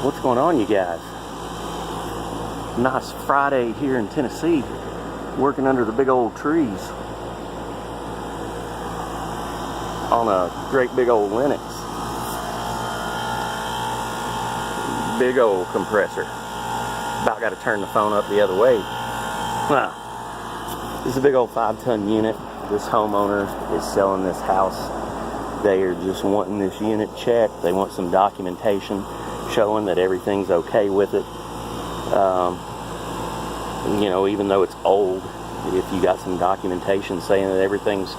What's going on, you guys? Nice Friday here in Tennessee, working under the big old trees on a great big old Linux. Big old compressor. About got to turn the phone up the other way. This is a big old 5-ton unit. This homeowner is selling this house. They are just wanting this unit checked. They want some documentation showing that everything's okay with it. You know, even though it's old, if you got some documentation saying that everything's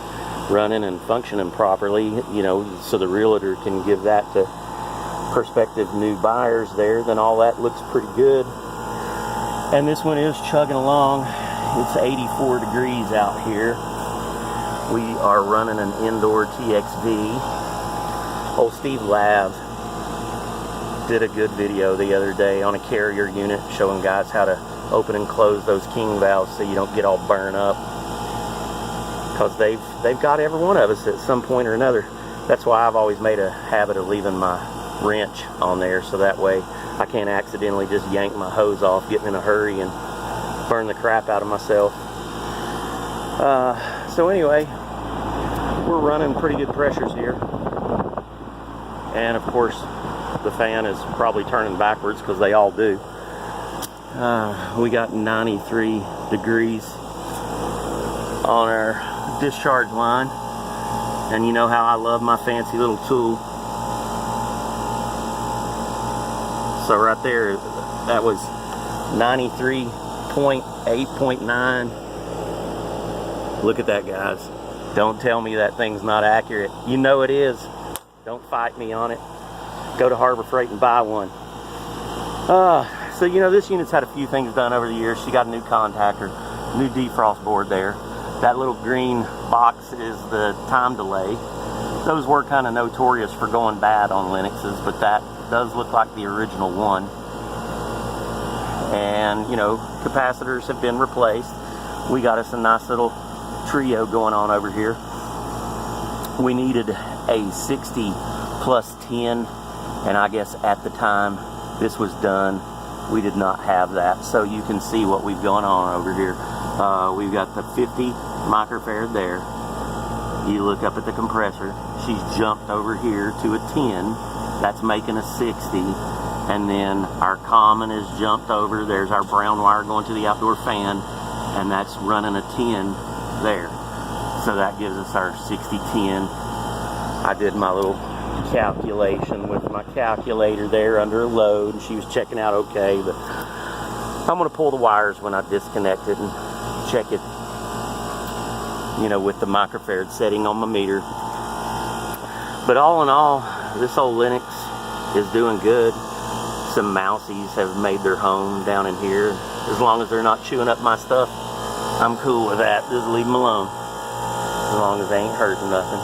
running and functioning properly, you know, so the realtor can give that to prospective new buyers there, then all that looks pretty good. And this one is chugging along. It's 84 degrees out here. We are running an indoor TXV. Old Steve Lav did a good video the other day on a carrier unit showing guys how to open and close those king valves so you don't get all burned up, because they've got every one of us at some point or another. That's why I've always made a habit of leaving my wrench on there, so that way I can't accidentally just yank my hose off getting in a hurry and burn the crap out of myself. So anyway, we're running pretty good pressures here, and of course the fan is probably turning backwards because they all do. We got 93 degrees on our discharge line, and you know how I love my fancy little tool. So right there, that was 93.8.9. Look at that, guys. Don't tell me that thing's not accurate. You know it is. Don't fight me on it. Go to Harbor Freight and buy one. So you know, this unit's had a few things done over the years. She got a new contactor, new defrost board there. That little green box is the time delay. Those were kind of notorious for going bad on Linuxes, but that does look like the original one. And you know, capacitors have been replaced. We got us a nice little trio going on over here. We needed a 60 plus 10, and I guess at the time this was done, we did not have that. So you can see what we've going on over here. We've got the 50 microfarad there. You look up at the compressor, she's jumped over here to a 10. That's making a 60. And then our common is jumped over. There's our brown wire going to the outdoor fan, and that's running a 10 there. So that gives us our 60-10. I did my little calculation with my calculator there under a load, and she was checking out okay, but I'm going to pull the wires when I disconnect it and check it, you know, with the microfarad setting on my meter. But all in all, this old Linux is doing good. Some mousies have made their home down in here. As long as they're not chewing up my stuff, I'm cool with that. Just leave them alone, as long as they ain't hurting nothing.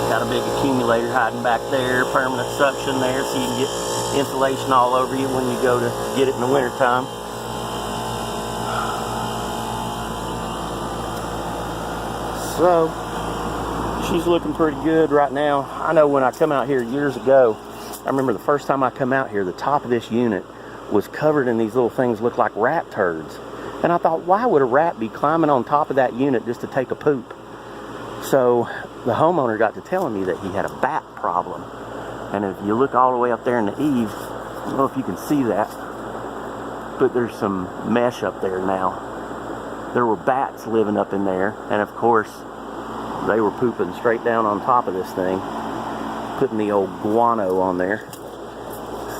Got a big accumulator hiding back there, permanent suction there, so you can get insulation all over you when you go to get it in the winter time. So she's looking pretty good right now. I know when I come out here years ago, I remember the first time I come out here, the top of this unit was covered in these little things look like rat turds. And I thought, why would a rat be climbing on top of that unit just to take a poop? So the homeowner got to telling me that he had a bat problem. And if you look all the way up there in the eaves, I don't know if you can see that, but there's some mesh up there now. There were bats living up in there, and of course they were pooping straight down on top of this thing, putting the old guano on there.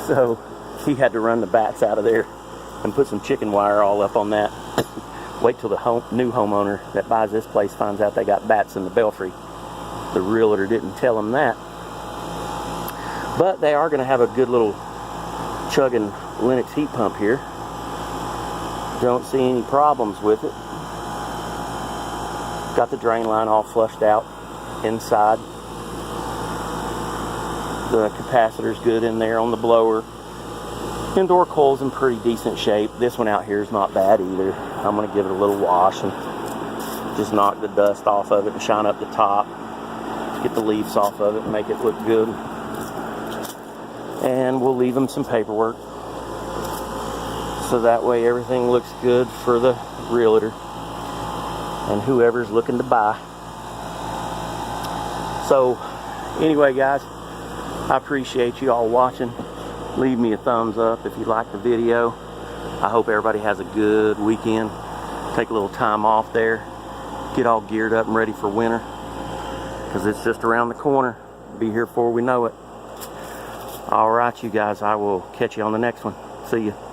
So he had to run the bats out of there and put some chicken wire all up on that. Wait till the new homeowner that buys this place finds out they got bats in the belfry. The realtor didn't tell him that. But they are going to have a good little chugging Linux heat pump here. Don't see any problems with it. Got the drain line all flushed out inside. The capacitor's good in there on the blower. Indoor coil's in pretty decent shape. This one out here is not bad either. I'm going to give it a little wash and just knock the dust off of it and shine up the top. Get the leaves off of it and make it look good. and we'll leave them some paperwork so that way everything looks good for the realtor and whoever's looking to buy. So anyway, guys, I appreciate you all watching. Leave me a thumbs up if you like the video. I hope everybody has a good weekend. Take a little time off there, get all geared up and ready for winter, because it's just around the corner. Be here before we know it. All right, you guys, I will catch you on the next one. See ya.